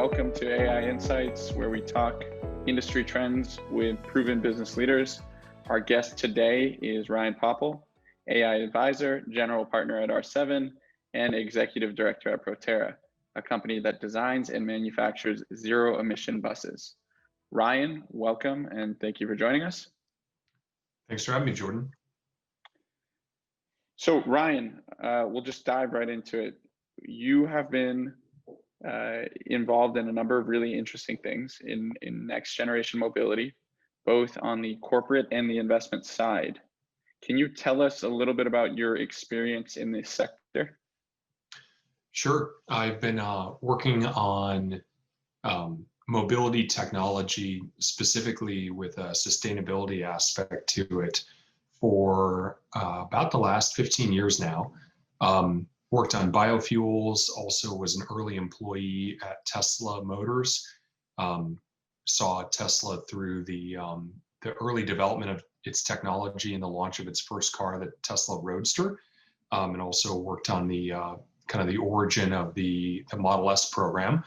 welcome to AEye Insights, where we talk industry trends with proven business leaders. Our guest today is Ryan Popple, AEye Advisor, General Partner at R7, and Executive Director at Proterra, a company that designs and manufactures zero-emission buses. Ryan, welcome, and thank you for joining us. Thanks for having me, Jordan. So Ryan, we'll just dive right into it. You have been involved in a number of really interesting things in next generation mobility, both on the corporate and the investment side. Can you tell us a little bit about your experience in this sector? Sure. I've been working on mobility technology, specifically with a sustainability aspect to it, for about the last 15 years now. Worked on biofuels, also was an early employee at Tesla Motors. Saw Tesla through the early development of its technology and the launch of its first car, the Tesla Roadster, and also worked on the kind of the origin of the Model S program.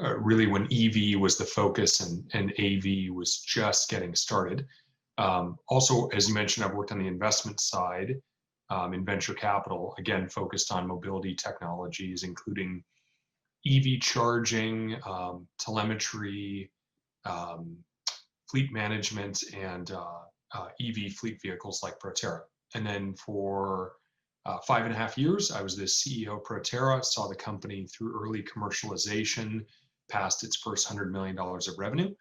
Really when EV was the focus and AV was just getting started. Also, as you mentioned, I've worked on the investment side in venture capital, again, focused on mobility technologies, including EV charging, telemetry, fleet management, and EV fleet vehicles like Proterra. And then for 5.5 years, I was the CEO of Proterra, saw the company through early commercialization, past its first $100 million of revenue.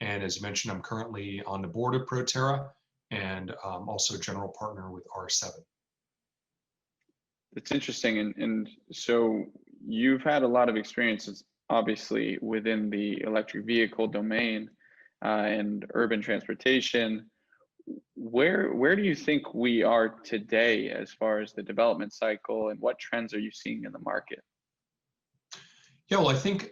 And as you mentioned, I'm currently on the board of Proterra and also general partner with R7. It's interesting. And so you've had a lot of experiences, obviously, within the electric vehicle domain and urban transportation. Where do you think we are today as far as the development cycle, and what trends are you seeing in the market? Yeah, well, I think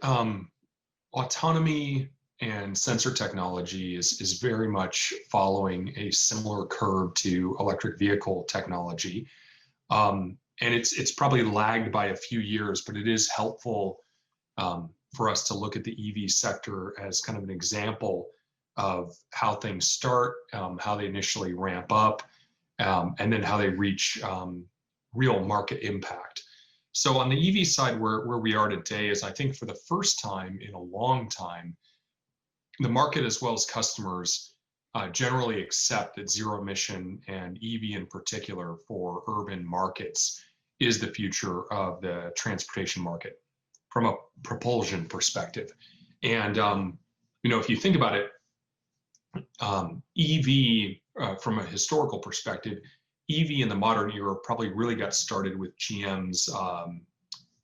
autonomy and sensor technology is very much following a similar curve to electric vehicle technology. And it's probably lagged by a few years, but it is helpful for us to look at the EV sector as kind of an example of how things start, how they initially ramp up, and then how they reach real market impact. So on the EV side, where we are today is, I think for the first time in a long time, the market as well as customers generally accept that zero emission and EV in particular for urban markets is the future of the transportation market from a propulsion perspective. And if you think about it, EV from a historical perspective, EV in the modern era probably really got started with GM's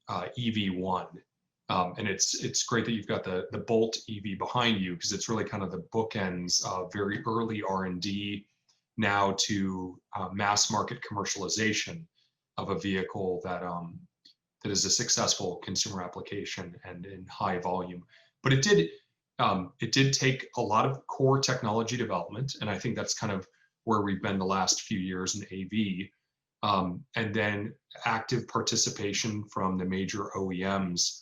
EV1. And it's great that you've got the Bolt EV behind you, because it's really kind of the bookends of very early R&D now to mass market commercialization of a vehicle that is a successful consumer application and in high volume. But it did take a lot of core technology development, and I think that's kind of where we've been the last few years in AV, and then active participation from the major OEMs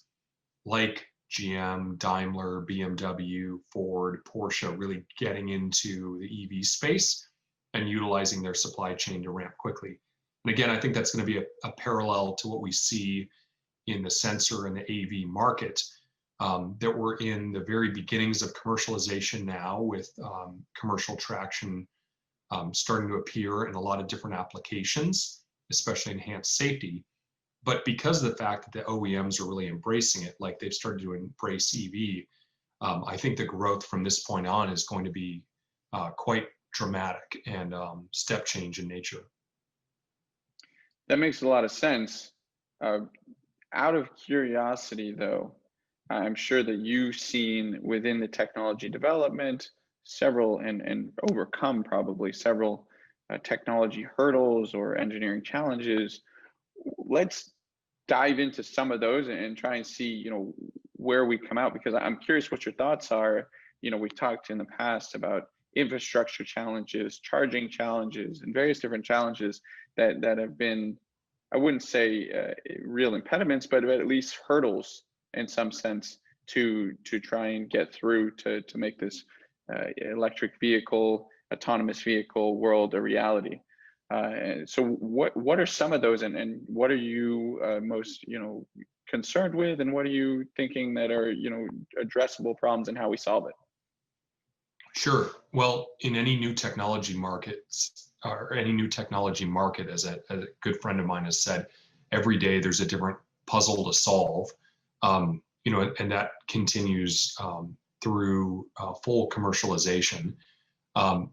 like GM, Daimler, BMW, Ford, Porsche, really getting into the EV space and utilizing their supply chain to ramp quickly. And again, I think that's going to be a parallel to what we see in the sensor and the AV market, that we're in the very beginnings of commercialization now, with commercial traction starting to appear in a lot of different applications, especially enhanced safety. But because of the fact that the OEMs are really embracing it, like they've started to embrace EV, I think the growth from this point on is going to be quite dramatic and step change in nature. That makes a lot of sense. Out of curiosity, though, I'm sure that you've seen within the technology development several and overcome probably several technology hurdles or engineering challenges. Let's dive into some of those and try and see, where we come out, because I'm curious what your thoughts are. We've talked in the past about infrastructure challenges, charging challenges, and various different challenges that have been, I wouldn't say real impediments, but at least hurdles in some sense to try and get through to make this electric vehicle, autonomous vehicle world a reality. And so what are some of those, and what are you most concerned with, and what are you thinking that are addressable problems, and how we solve it? Sure. Well, in any new technology markets or any new technology market, as a good friend of mine has said, every day there's a different puzzle to solve. And that continues through full commercialization.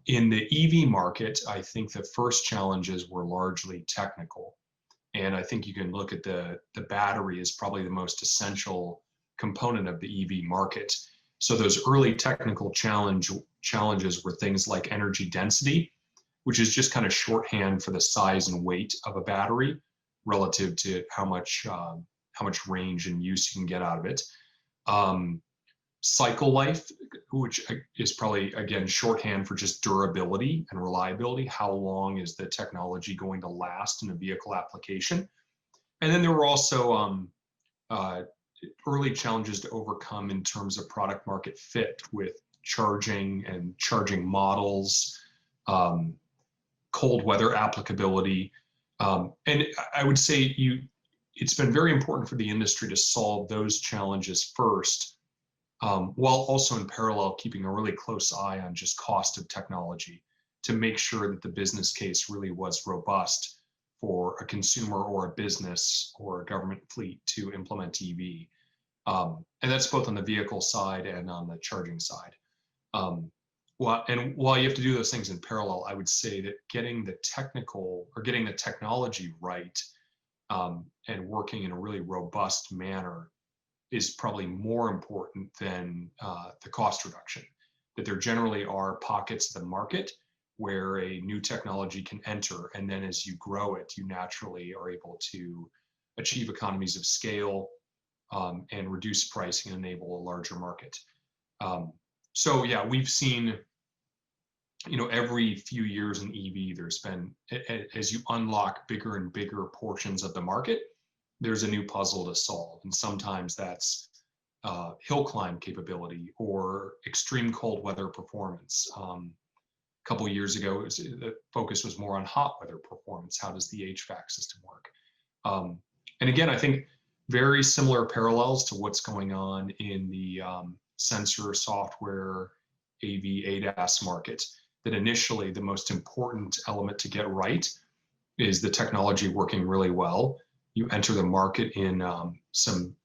In the EV market, I think the first challenges were largely technical. And I think you can look at the battery as probably the most essential component of the EV market. So those early technical challenges were things like energy density, which is just kind of shorthand for the size and weight of a battery relative to how much range and use you can get out of it. Cycle life, which is probably, again, shorthand for just durability and reliability. How long is the technology going to last in a vehicle application? And then there were also early challenges to overcome in terms of product market fit with charging and charging models, cold weather applicability. And I would say it's been very important for the industry to solve those challenges first, while also in parallel keeping a really close eye on just cost of technology to make sure that the business case really was robust for a consumer or a business or a government fleet to implement EV. And that's both on the vehicle side and on the charging side. While you have to do those things in parallel, I would say that getting the technology right and working in a really robust manner is probably more important than the cost reduction. That there generally are pockets of the market where a new technology can enter, and then as you grow it, you naturally are able to achieve economies of scale and reduce pricing and enable a larger market. So yeah, we've seen, every few years in EV, there's been, as you unlock bigger and bigger portions of the market, there's a new puzzle to solve. And sometimes that's hill climb capability or extreme cold weather performance. A couple of years ago, the focus was more on hot weather performance. How does the HVAC system work? And again, I think very similar parallels to what's going on in the sensor software AV ADAS market, that initially the most important element to get right is the technology working really well. You enter the market in some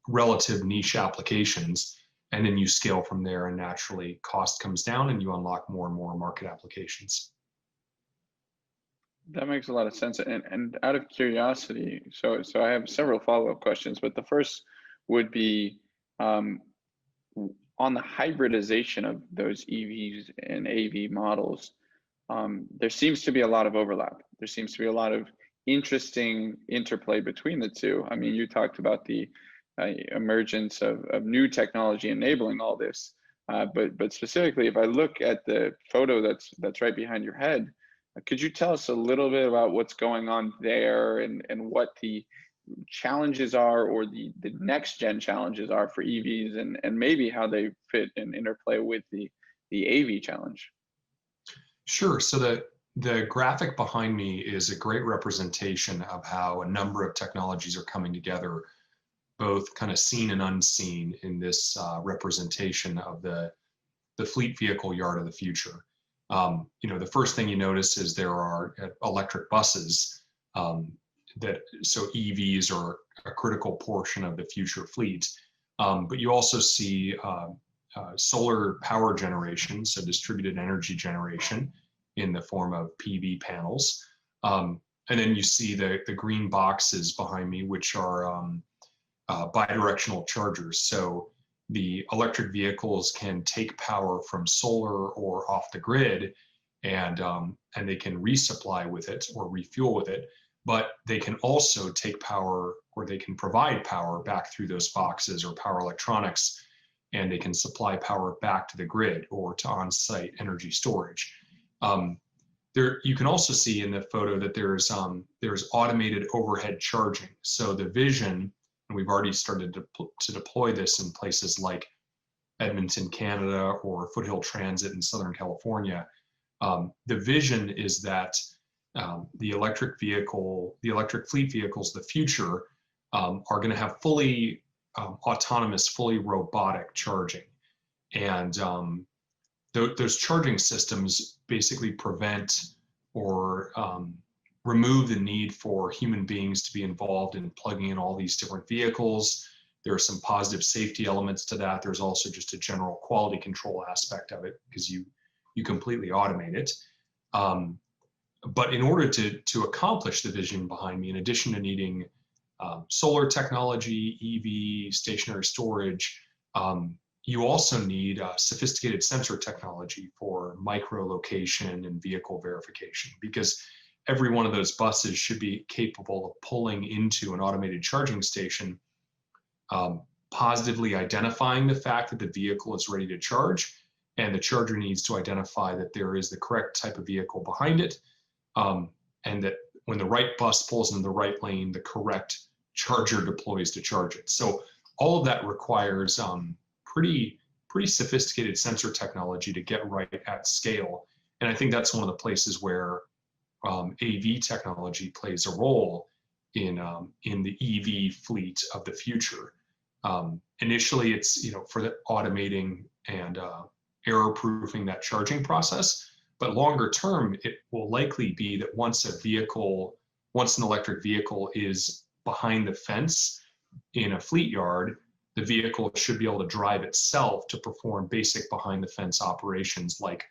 relative niche applications, and then you scale from there, and naturally cost comes down and you unlock more and more market applications. That makes a lot of sense. And out of curiosity, so I have several follow-up questions, but the first would be on the hybridization of those EVs and AV models. There seems to be a lot of overlap. There seems to be a lot of interesting interplay between the two. I mean, you talked about the emergence of new technology enabling all this, but specifically, if I look at the photo that's right behind your head, could you tell us a little bit about what's going on there, and what the challenges are, or the next gen challenges are for EVs, and maybe how they fit and interplay with the AV challenge? Sure. So the graphic behind me is a great representation of how a number of technologies are coming together, both kind of seen and unseen in this representation of the fleet vehicle yard of the future. The first thing you notice is there are electric buses, so EVs are a critical portion of the future fleet. But you also see solar power generation, so distributed energy generation in the form of PV panels. And then you see the green boxes behind me, which are bidirectional chargers. So the electric vehicles can take power from solar or off the grid, and they can resupply with it or refuel with it, but they can also take power, or they can provide power back through those boxes or power electronics, and they can supply power back to the grid or to on-site energy storage. You can also see in the photo that there's automated overhead charging. So the vision and we've already started to deploy this in places like Edmonton, Canada, or Foothill Transit in Southern California. The vision is that the electric fleet vehicles of the future are going to have fully autonomous, fully robotic charging. And those charging systems basically prevent or remove the need for human beings to be involved in plugging in all these different vehicles. There are some positive safety elements to that. There's also just a general quality control aspect of it because you completely automate it. But in order to accomplish the vision behind me, in addition to needing solar technology, EV, stationary storage, you also need sophisticated sensor technology for micro-location and vehicle verification, because every one of those buses should be capable of pulling into an automated charging station, positively identifying the fact that the vehicle is ready to charge, and the charger needs to identify that there is the correct type of vehicle behind it, and that when the right bus pulls into the right lane, the correct charger deploys to charge it. So all of that requires pretty sophisticated sensor technology to get right at scale. And I think that's one of the places where AV technology plays a role in the EV fleet of the future. Initially, it's for the automating and error-proofing that charging process, but longer term, it will likely be that once an electric vehicle is behind the fence in a fleet yard, the vehicle should be able to drive itself to perform basic behind the fence operations, like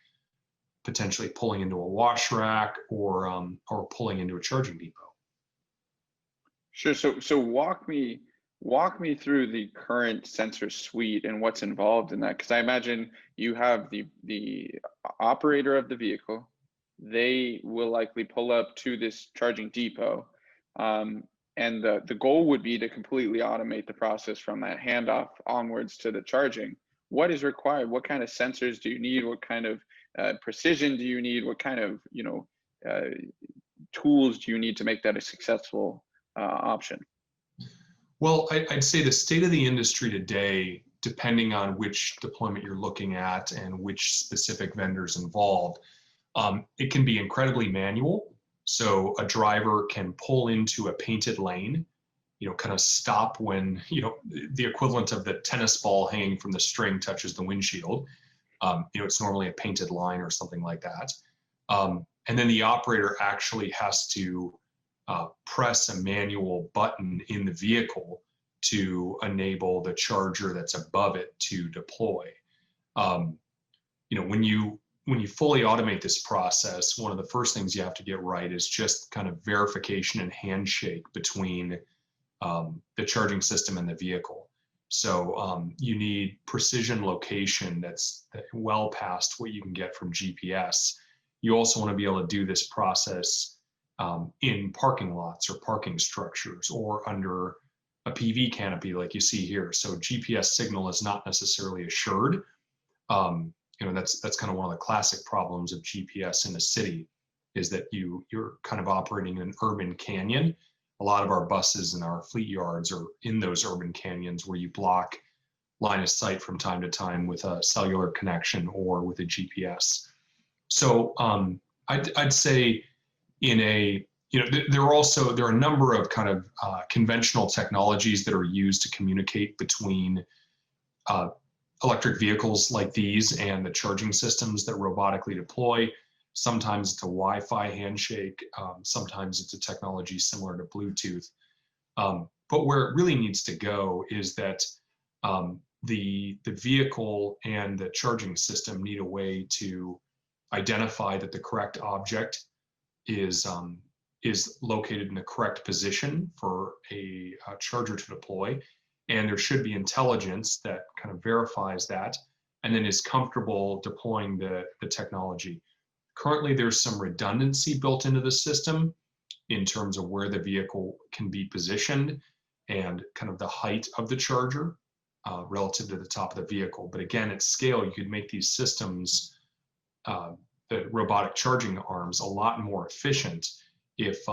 potentially pulling into a wash rack or pulling into a charging depot. Sure. So walk me through the current sensor suite and what's involved in that, because I imagine you have the operator of the vehicle. They will likely pull up to this charging depot, and the goal would be to completely automate the process from that handoff onwards to the charging. What is required? What kind of sensors do you need? What kind of precision do you need? What kind of tools do you need to make that a successful option? Well, I'd say the state of the industry today, depending on which deployment you're looking at and which specific vendors involved, it can be incredibly manual. So a driver can pull into a painted lane, kind of stop when, the equivalent of the tennis ball hanging from the string touches the windshield. It's normally a painted line or something like that. And then the operator actually has to press a manual button in the vehicle to enable the charger that's above it to deploy. When you fully automate this process, one of the first things you have to get right is just kind of verification and handshake between the charging system and the vehicle. So you need precision location that's well past what you can get from GPS. You also want to be able to do this process in parking lots or parking structures or under a PV canopy like you see here. So GPS signal is not necessarily assured. That's kind of one of the classic problems of GPS in a city, is that you're kind of operating in an urban canyon. A lot of our buses and our fleet yards are in those urban canyons where you block line of sight from time to time with a cellular connection or with a GPS. So I'd say there are a number of kind of conventional technologies that are used to communicate between electric vehicles like these and the charging systems that robotically deploy. Sometimes it's a Wi-Fi handshake. Sometimes it's a technology similar to Bluetooth. But where it really needs to go is that the vehicle and the charging system need a way to identify that the correct object is located in the correct position for a charger to deploy. And there should be intelligence that kind of verifies that and then is comfortable deploying the technology. Currently, there's some redundancy built into the system in terms of where the vehicle can be positioned and kind of the height of the charger relative to the top of the vehicle. But again, at scale, you could make these systems, the robotic charging arms, a lot more efficient if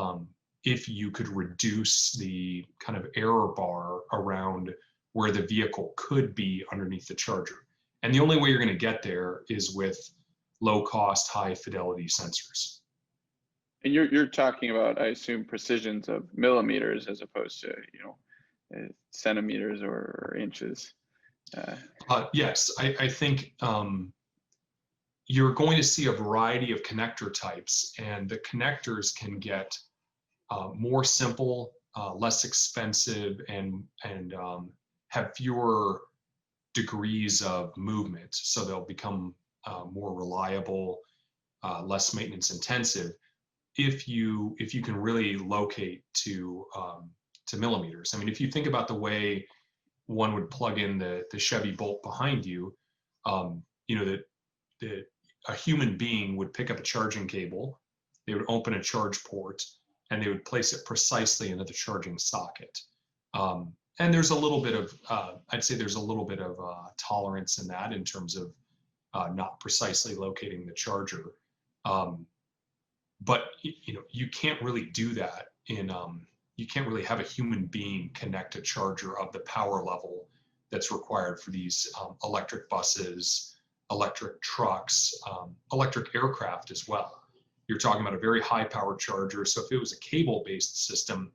if you could reduce the kind of error bar around where the vehicle could be underneath the charger. And the only way you're going to get there is with low cost, high fidelity sensors. And you're talking about, I assume, precisions of millimeters as opposed to, centimeters or inches. Yes, I think you're going to see a variety of connector types, and the connectors can get more simple, less expensive, and have fewer degrees of movement. So they'll become more reliable, less maintenance intensive, if you can really locate to millimeters. I mean, if you think about the way one would plug in the Chevy Bolt behind you, that a human being would pick up a charging cable, they would open a charge port, and they would place it precisely into the charging socket. And there's a little bit of, I'd say there's a little bit of tolerance in that in terms of not precisely locating the charger. But you can't really do that you can't really have a human being connect a charger of the power level that's required for these electric buses, electric trucks, electric aircraft as well. You're talking about a very high power charger. So if it was a cable-based system,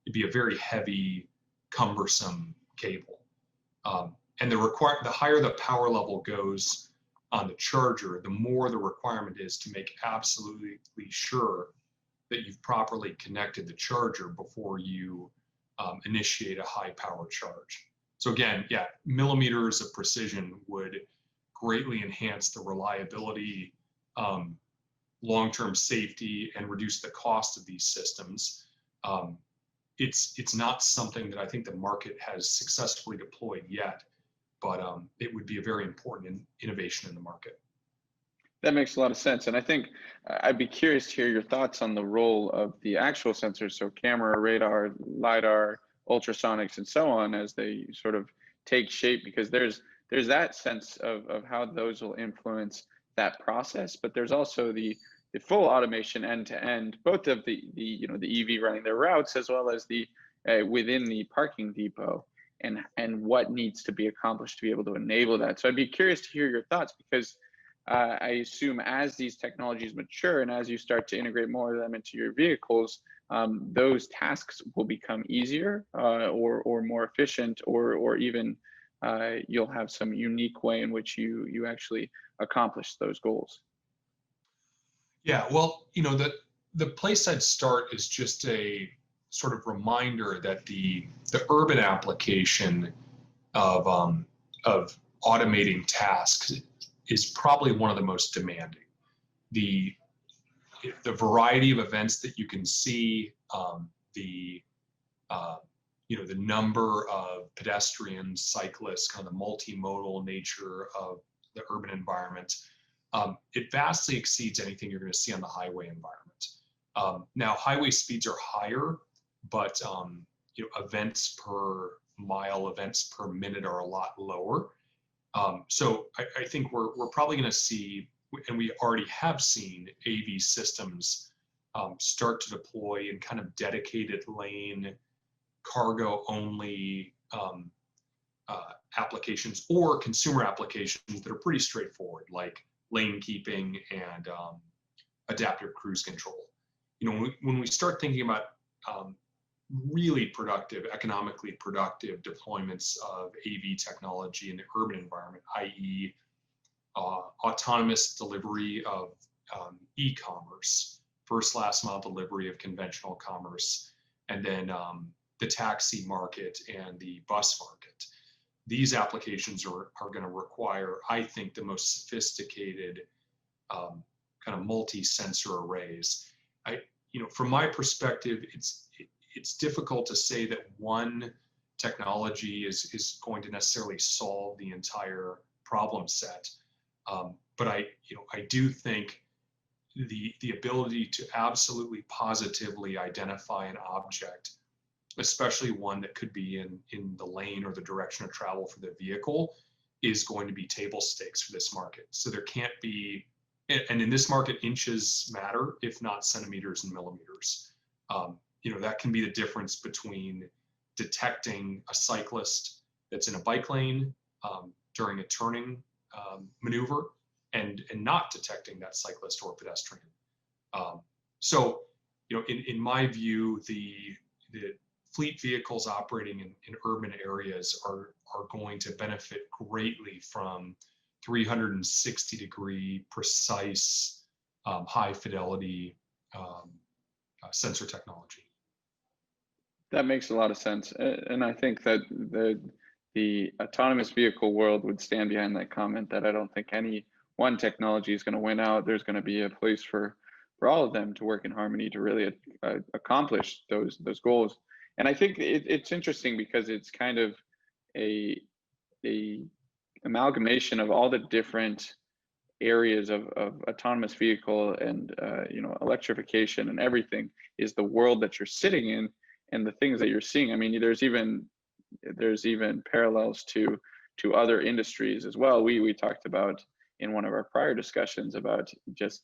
it'd be a very heavy, cumbersome cable. And the higher the power level goes on the charger, the more the requirement is to make absolutely sure that you've properly connected the charger before you initiate a high power charge. So again, yeah, millimeters of precision would greatly enhance the reliability, long-term safety, and reduce the cost of these systems. It's not something that I think the market has successfully deployed yet, but it would be a very important innovation in the market. That makes a lot of sense. And I think I'd be curious to hear your thoughts on the role of the actual sensors, so camera, radar, LiDAR, ultrasonics, and so on, as they sort of take shape, because there's that sense of how those will influence that process, but there's also the full automation end to end, both of the EV running their routes as well as the within the parking depot, and what needs to be accomplished to be able to enable that. So I'd be curious to hear your thoughts, because I assume as these technologies mature and as you start to integrate more of them into your vehicles, those tasks will become easier or more efficient, or even you'll have some unique way in which you actually accomplish those goals. Yeah, well, the place I'd start is just a sort of reminder that the urban application of automating tasks is probably one of the most demanding. The variety of events that you can see, the number of pedestrians, cyclists, kind of the multimodal nature of the urban environment, it vastly exceeds anything you're going to see on the highway environment. Now, highway speeds are higher, but events per mile, events per minute are a lot lower. So I think we're probably going to see, and we already have seen, AV systems start to deploy in kind of dedicated lane, cargo only applications, or consumer applications that are pretty straightforward, like lane keeping and adaptive cruise control. When we start thinking about really productive, economically productive deployments of AV technology in the urban environment, i.e. Autonomous delivery of e-commerce, first last mile delivery of conventional commerce, and then the taxi market and the bus market. These applications are going to require, I think, the most sophisticated kind of multi-sensor arrays. From my perspective, it's difficult to say that one technology is going to necessarily solve the entire problem set. But I do think the ability to absolutely positively identify an object, especially one that could be in the lane or the direction of travel for the vehicle, is going to be table stakes for this market. So there can't be, and in this market, inches matter, if not centimeters and millimeters. that can be the difference between detecting a cyclist that's in a bike lane during a turning maneuver and not detecting that cyclist or pedestrian. So, in my view, the fleet vehicles operating in urban areas are going to benefit greatly from 360-degree precise, high fidelity sensor technology. That makes a lot of sense, and I think that the autonomous vehicle world would stand behind that comment, that I don't think any one technology is going to win out. There's going to be a place for all of them to work in harmony to really accomplish those goals. And I think it's interesting because it's kind of a amalgamation of all the different areas of autonomous vehicle and electrification, and everything is the world that you're sitting in and the things that you're seeing. I mean, there's even parallels to other industries as well. We talked about in one of our prior discussions about just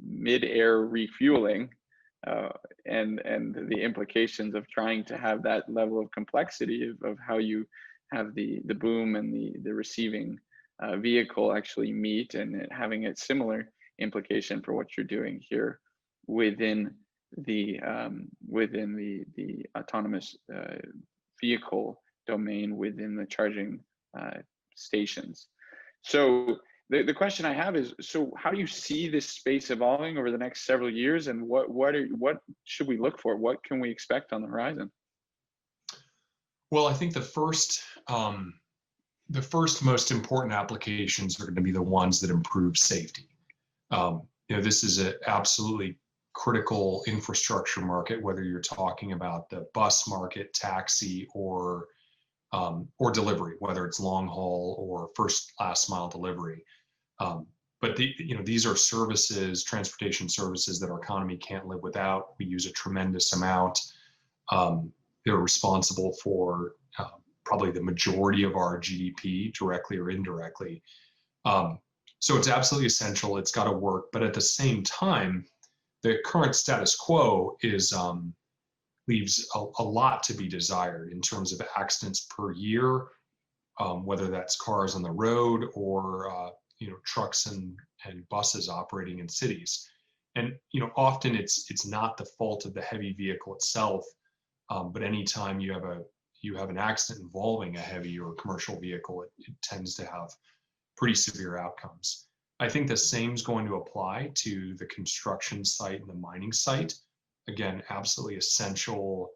mid-air refueling, and the implications of trying to have that level of complexity of how you have the boom and the receiving vehicle actually meet, and having a similar implication for what you're doing here within the autonomous vehicle domain within the charging stations. So the question I have is, so how do you see this space evolving over the next several years, and what should we look for? What can we expect on the horizon? Well, I think the first most important applications are going to be the ones that improve safety. This is an absolutely critical infrastructure market, whether you're talking about the bus market, taxi, or delivery, whether it's long haul or first last mile delivery. But these are services, transportation services that our economy can't live without. We use a tremendous amount. They're responsible for probably the majority of our GDP, directly or indirectly. So it's absolutely essential. It's got to work. But at the same time, the current status quo leaves a lot to be desired in terms of accidents per year, whether that's cars on the road or trucks and buses operating in cities. And often it's not the fault of the heavy vehicle itself, but anytime you have an accident involving a heavy or commercial vehicle, it tends to have pretty severe outcomes. I think the same is going to apply to the construction site and the mining site. Again, absolutely essential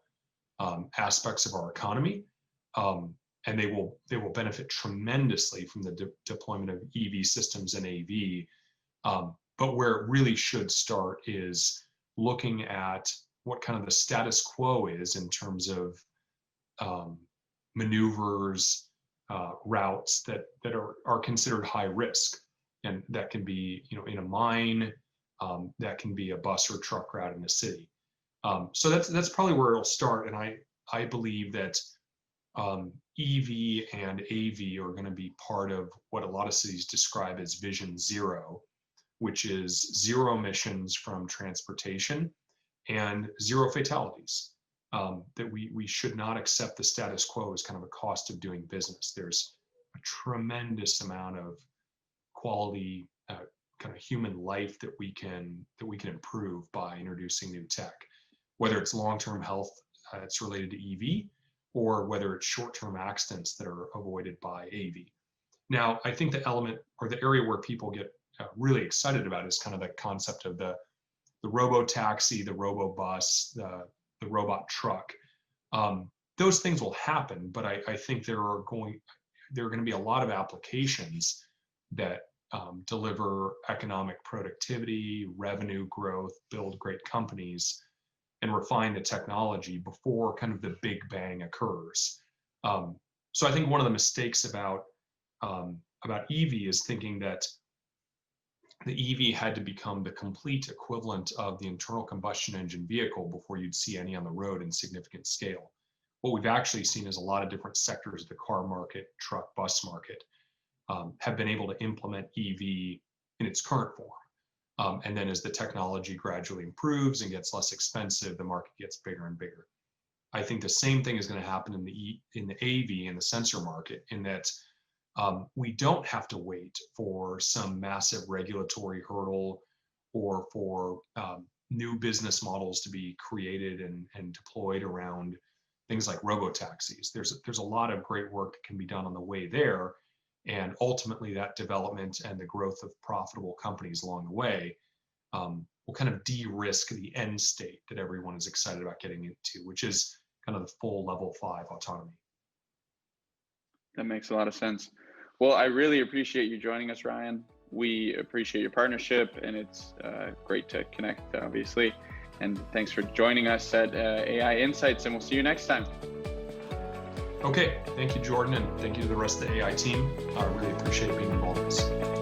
aspects of our economy, and they will benefit tremendously from the deployment of EV systems and AV. But where it really should start is looking at what kind of the status quo is in terms of maneuvers, routes that are considered high risk, and that can be in a mine, that can be a bus or truck route in a city. So that's probably where it'll start, and I believe that EV and AV are going to be part of what a lot of cities describe as Vision Zero, which is zero emissions from transportation and zero fatalities. That we should not accept the status quo as kind of a cost of doing business. There's a tremendous amount of quality, kind of human life that we can improve by introducing new tech, whether it's long-term health that's related to EV, or whether it's short-term accidents that are avoided by AV. Now, I think the element or the area where people get really excited about is kind of the concept of the robo-taxi, the robo-bus, the robot truck. Those things will happen, but I think there are going to be a lot of applications that deliver economic productivity, revenue growth, build great companies, and refine the technology before kind of the big bang occurs. So I think one of the mistakes about EV is thinking that the EV had to become the complete equivalent of the internal combustion engine vehicle before you'd see any on the road in significant scale. What we've actually seen is a lot of different sectors of the car market, truck, bus market, have been able to implement EV in its current form. And then as the technology gradually improves and gets less expensive, the market gets bigger and bigger. I think the same thing is going to happen in the AV and the sensor market, in that we don't have to wait for some massive regulatory hurdle or for new business models to be created and deployed around things like robotaxis. There's a lot of great work that can be done on the way there, and ultimately that development and the growth of profitable companies along the way will kind of de-risk the end state that everyone is excited about getting into, which is kind of the full level 5 autonomy. That makes a lot of sense. Well, I really appreciate you joining us, Ryan. We appreciate your partnership, and it's great to connect, obviously. And thanks for joining us at AEye Insights, and we'll see you next time. Okay, thank you, Jordan, and thank you to the rest of the AEye team. I really appreciate being involved in this.